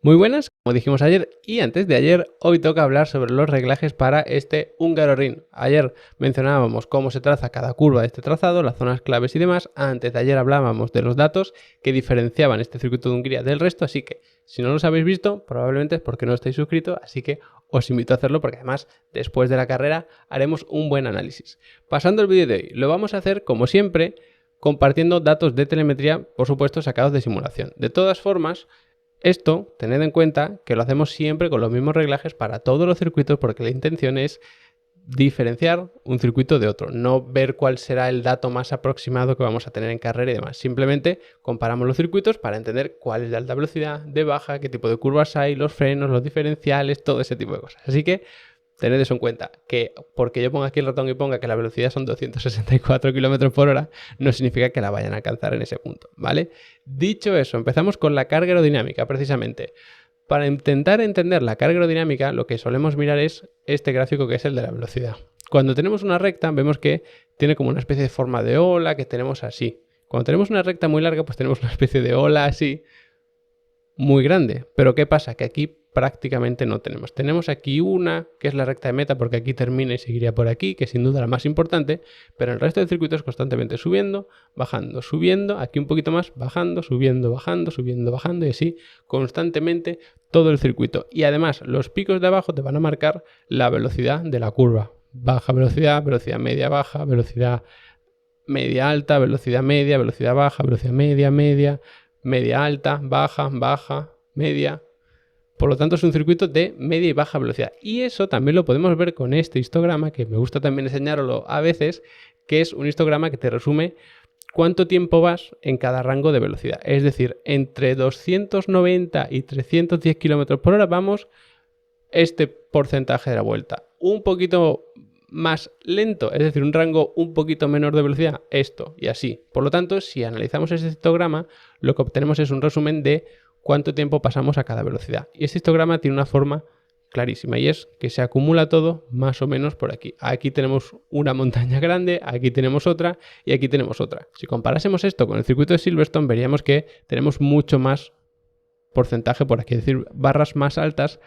Muy buenas, como dijimos ayer y antes de ayer, hoy toca hablar sobre los reglajes para este Hungaroring. Ayer mencionábamos cómo se traza cada curva de este trazado, las zonas claves y demás. Antes de ayer hablábamos de los datos que diferenciaban este circuito de Hungría del resto, así que si no los habéis visto, probablemente es porque no estáis suscritos, así que os invito a hacerlo porque además después de la carrera haremos un buen análisis. Pasando al vídeo de hoy, lo vamos a hacer como siempre compartiendo datos de telemetría, por supuesto sacados de simulación. De todas formas, esto, tened en cuenta que lo hacemos siempre con los mismos reglajes para todos los circuitos porque la intención es diferenciar un circuito de otro, no ver cuál será el dato más aproximado que vamos a tener en carrera y demás. Simplemente comparamos los circuitos para entender cuál es de alta velocidad, de baja, qué tipo de curvas hay, los frenos, los diferenciales, todo ese tipo de cosas. Así que tened eso en cuenta, que porque yo ponga aquí el ratón y ponga que la velocidad son 264 km por hora, no significa que la vayan a alcanzar en ese punto, ¿vale? Dicho eso, empezamos con la carga aerodinámica, precisamente. Para intentar entender la carga aerodinámica, lo que solemos mirar es este gráfico que es el de la velocidad. Cuando tenemos una recta, vemos que tiene como una especie de forma de ola que tenemos así. Cuando tenemos una recta muy larga, pues tenemos una especie de ola así, muy grande. Pero ¿qué pasa? Que aquí prácticamente no tenemos. Tenemos aquí una, que es la recta de meta, porque aquí termina y seguiría por aquí, que sin duda la más importante, pero el resto del circuito es constantemente subiendo, bajando, subiendo, aquí un poquito más, bajando, subiendo, bajando, subiendo, bajando, y así constantemente todo el circuito. Y además, los picos de abajo te van a marcar la velocidad de la curva. Baja velocidad, velocidad media baja, velocidad media alta, velocidad media, velocidad baja, velocidad media, media, media alta, baja, baja, media. Por lo tanto, es un circuito de media y baja velocidad. Y eso también lo podemos ver con este histograma, que me gusta también enseñarlo a veces, que es un histograma que te resume cuánto tiempo vas en cada rango de velocidad. Es decir, entre 290 y 310 km por hora vamos este porcentaje de la vuelta. Un poquito más lento, es decir, un rango un poquito menor de velocidad, esto y así. Por lo tanto, si analizamos este histograma, lo que obtenemos es un resumen de cuánto tiempo pasamos a cada velocidad. Y este histograma tiene una forma clarísima y es que se acumula todo más o menos por aquí. Aquí tenemos una montaña grande, aquí tenemos otra y aquí tenemos otra. Si comparásemos esto con el circuito de Silverstone, veríamos que tenemos mucho más porcentaje por aquí, es decir, barras más altas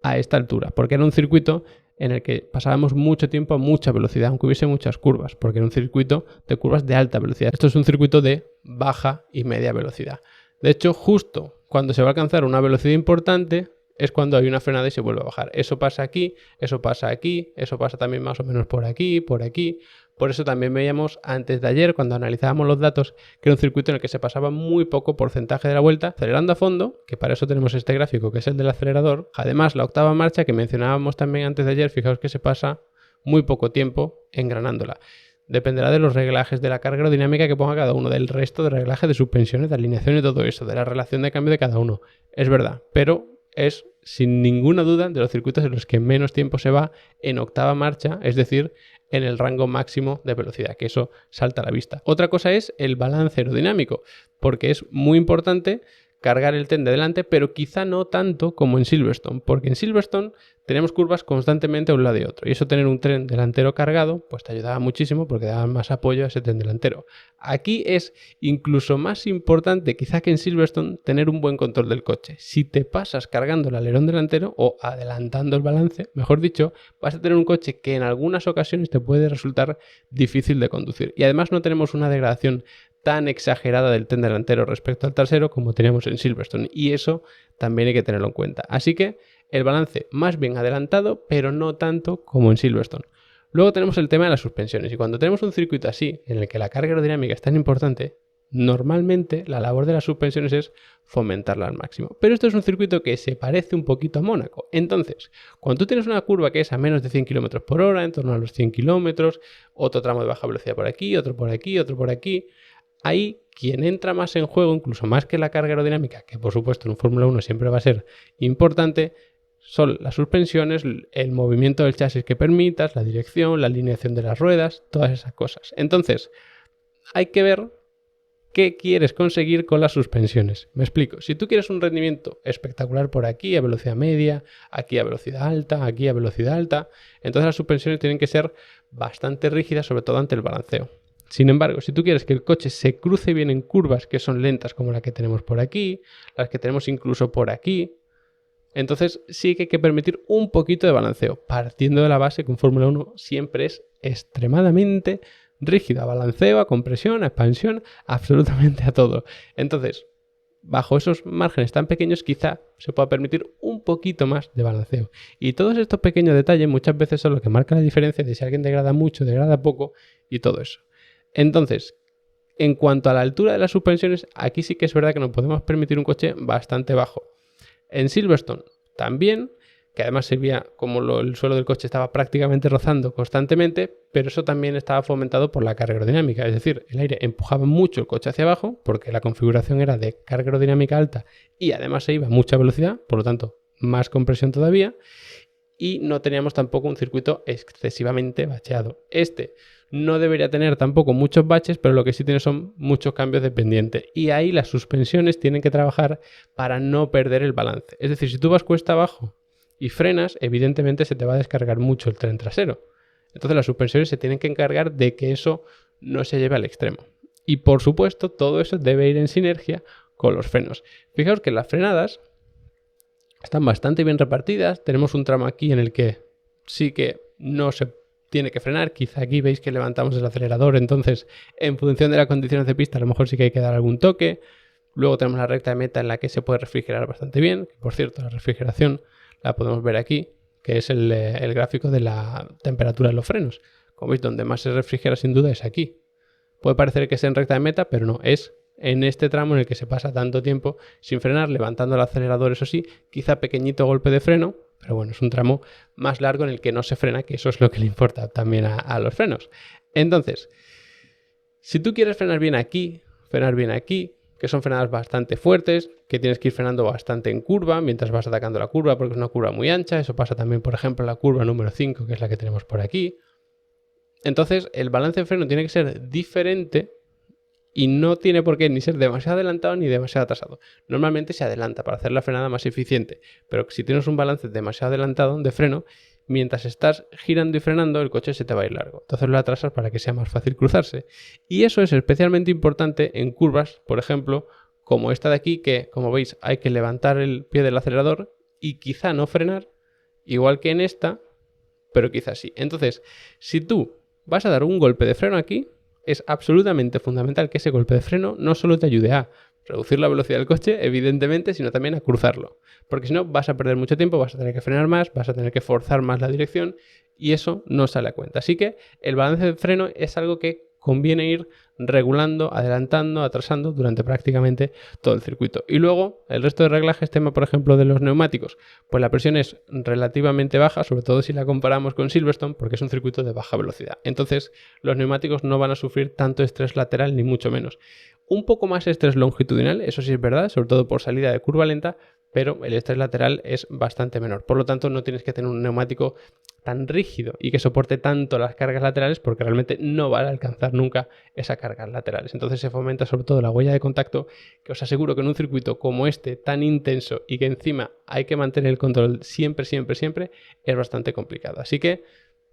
a esta altura, porque era un circuito en el que pasábamos mucho tiempo a mucha velocidad, aunque hubiese muchas curvas, porque era un circuito de curvas de alta velocidad. Esto es un circuito de baja y media velocidad. De hecho, justo cuando se va a alcanzar una velocidad importante es cuando hay una frenada y se vuelve a bajar. Eso pasa aquí, eso pasa aquí, eso pasa también más o menos por aquí, por aquí. Por eso también veíamos antes de ayer, cuando analizábamos los datos, que era un circuito en el que se pasaba muy poco porcentaje de la vuelta, acelerando a fondo, que para eso tenemos este gráfico que es el del acelerador. Además, la octava marcha que mencionábamos también antes de ayer, fijaos que se pasa muy poco tiempo engranándola. Dependerá de los reglajes de la carga aerodinámica que ponga cada uno, del resto de reglajes de suspensiones, de alineación y todo eso, de la relación de cambio de cada uno. Es verdad, pero es sin ninguna duda de los circuitos en los que menos tiempo se va en octava marcha, es decir, en el rango máximo de velocidad, que eso salta a la vista. Otra cosa es el balance aerodinámico, porque es muy importante cargar el tren de delante, pero quizá no tanto como en Silverstone, porque en Silverstone tenemos curvas constantemente a un lado y otro, y eso tener un tren delantero cargado, pues te ayudaba muchísimo porque daba más apoyo a ese tren delantero. Aquí es incluso más importante quizá que en Silverstone tener un buen control del coche. Si te pasas cargando el alerón delantero o adelantando el balance, mejor dicho, vas a tener un coche que en algunas ocasiones te puede resultar difícil de conducir. Y además no tenemos una degradación tan exagerada del tren delantero respecto al trasero como teníamos en Silverstone, y eso también hay que tenerlo en cuenta. Así que el balance más bien adelantado, pero no tanto como en Silverstone. Luego tenemos el tema de las suspensiones, y cuando tenemos un circuito así, en el que la carga aerodinámica es tan importante, normalmente la labor de las suspensiones es fomentarla al máximo. Pero esto es un circuito que se parece un poquito a Mónaco. Entonces, cuando tú tienes una curva que es a menos de 100 km por hora, en torno a los 100 km, otro tramo de baja velocidad por aquí, otro por aquí, otro por aquí, ahí quien entra más en juego, incluso más que la carga aerodinámica, que por supuesto en un Fórmula 1 siempre va a ser importante, son las suspensiones, el movimiento del chasis que permitas, la dirección, la alineación de las ruedas, todas esas cosas. Entonces, hay que ver qué quieres conseguir con las suspensiones. Me explico. Si tú quieres un rendimiento espectacular por aquí a velocidad media, aquí a velocidad alta, aquí a velocidad alta, entonces las suspensiones tienen que ser bastante rígidas, sobre todo ante el balanceo. Sin embargo, si tú quieres que el coche se cruce bien en curvas que son lentas como la que tenemos por aquí, las que tenemos incluso por aquí, Entonces sí que hay que permitir un poquito de balanceo, partiendo de la base que un Fórmula 1 siempre es extremadamente rígido, a balanceo, a compresión, a expansión, absolutamente a todo. Entonces, bajo esos márgenes tan pequeños quizá se pueda permitir un poquito más de balanceo. Y todos estos pequeños detalles muchas veces son lo que marca la diferencia de si alguien degrada mucho, degrada poco y todo eso. Entonces, en cuanto a la altura de las suspensiones, aquí sí que es verdad que nos podemos permitir un coche bastante bajo. En Silverstone también, que además servía como el suelo del coche estaba prácticamente rozando constantemente, pero eso también estaba fomentado por la carga aerodinámica, es decir, el aire empujaba mucho el coche hacia abajo porque la configuración era de carga aerodinámica alta y además se iba a mucha velocidad, por lo tanto más compresión todavía, y no teníamos tampoco un circuito excesivamente bacheado. Este no debería tener tampoco muchos baches, pero lo que sí tiene son muchos cambios de pendiente. Y ahí las suspensiones tienen que trabajar para no perder el balance. Es decir, si tú vas cuesta abajo y frenas, evidentemente se te va a descargar mucho el tren trasero. Entonces las suspensiones se tienen que encargar de que eso no se lleve al extremo. Y por supuesto, todo eso debe ir en sinergia con los frenos. Fijaos que las frenadas están bastante bien repartidas. Tenemos un tramo aquí en el que sí que no se tiene que frenar. Quizá aquí veis que levantamos el acelerador, entonces en función de las condiciones de pista a lo mejor sí que hay que dar algún toque. Luego tenemos la recta de meta en la que se puede refrigerar bastante bien. Por cierto, la refrigeración la podemos ver aquí, que es el gráfico de la temperatura de los frenos. Como veis, donde más se refrigera sin duda es aquí. Puede parecer que es en recta de meta, pero no, es en este tramo en el que se pasa tanto tiempo sin frenar, levantando el acelerador, eso sí, quizá pequeñito golpe de freno, pero bueno, es un tramo más largo en el que no se frena, que eso es lo que le importa también a los frenos. Entonces, si tú quieres frenar bien aquí, que son frenadas bastante fuertes, que tienes que ir frenando bastante en curva mientras vas atacando la curva porque es una curva muy ancha, eso pasa también, por ejemplo, en la curva número 5, que es la que tenemos por aquí. Entonces, el balance de freno tiene que ser diferente y no tiene por qué ni ser demasiado adelantado ni demasiado atrasado. Normalmente se adelanta para hacer la frenada más eficiente, pero si tienes un balance demasiado adelantado de freno, mientras estás girando y frenando, el coche se te va a ir largo. Entonces lo atrasas para que sea más fácil cruzarse. Y eso es especialmente importante en curvas, por ejemplo, como esta de aquí, que como veis hay que levantar el pie del acelerador y quizá no frenar, igual que en esta, pero quizá sí. Entonces, si tú vas a dar un golpe de freno aquí, es absolutamente fundamental que ese golpe de freno no solo te ayude a reducir la velocidad del coche, evidentemente, sino también a cruzarlo. Porque si no, vas a perder mucho tiempo, vas a tener que frenar más, vas a tener que forzar más la dirección y eso no sale a cuenta. Así que el balance de freno es algo que conviene ir regulando, adelantando, atrasando durante prácticamente todo el circuito. Y luego, el resto de reglajes, tema por ejemplo de los neumáticos, pues la presión es relativamente baja, sobre todo si la comparamos con Silverstone, porque es un circuito de baja velocidad. Entonces, los neumáticos no van a sufrir tanto estrés lateral, ni mucho menos. Un poco más estrés longitudinal, eso sí es verdad, sobre todo por salida de curva lenta, pero el estrés lateral es bastante menor. Por lo tanto, no tienes que tener un neumático tan rígido y que soporte tanto las cargas laterales porque realmente no va a alcanzar nunca esas cargas laterales. Entonces se fomenta sobre todo la huella de contacto, que os aseguro que en un circuito como este tan intenso y que encima hay que mantener el control siempre, es bastante complicado. Así que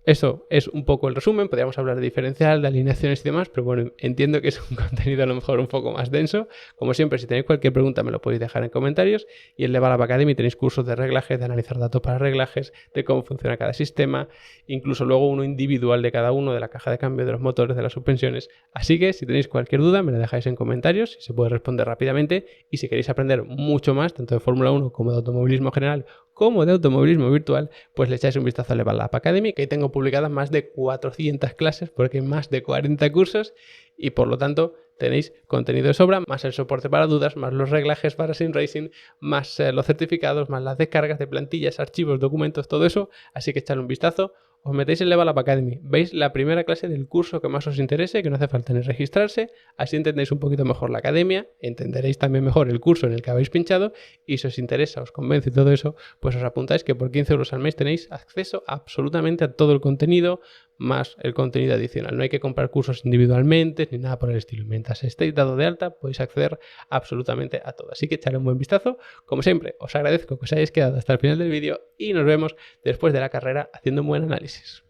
eso es un poco el resumen. Podríamos hablar de diferencial, de alineaciones y demás, pero bueno, entiendo que es un contenido a lo mejor un poco más denso. Como siempre, si tenéis cualquier pregunta me lo podéis dejar en comentarios. Y en Level Up Academy tenéis cursos de reglajes, de analizar datos para reglajes, de cómo funciona cada sistema, incluso luego uno individual de cada uno, de la caja de cambio, de los motores, de las suspensiones. Así que si tenéis cualquier duda me la dejáis en comentarios y se puede responder rápidamente. Y si queréis aprender mucho más, tanto de Fórmula 1 como de automovilismo general, como de automovilismo virtual, pues le echáis un vistazo a Level Up Academy, que ahí tengo publicadas más de 400 clases, porque hay más de 40 cursos y por lo tanto tenéis contenido de sobra, más el soporte para dudas, más los reglajes para Sim Racing, más los certificados, más las descargas de plantillas, archivos, documentos, todo eso. Así que echadle un vistazo. Os metéis en Level Up Academy, veis la primera clase del curso que más os interese, que no hace falta ni registrarse, así entendéis un poquito mejor la academia, entenderéis también mejor el curso en el que habéis pinchado y si os interesa, os convence y todo eso, pues os apuntáis que por 15 euros al mes tenéis acceso absolutamente a todo el contenido, más el contenido adicional. No hay que comprar cursos individualmente ni nada por el estilo. Mientras estéis dado de alta podéis acceder absolutamente a todo. Así que echarle un buen vistazo. Como siempre, os agradezco que os hayáis quedado hasta el final del vídeo y nos vemos después de la carrera haciendo un buen análisis.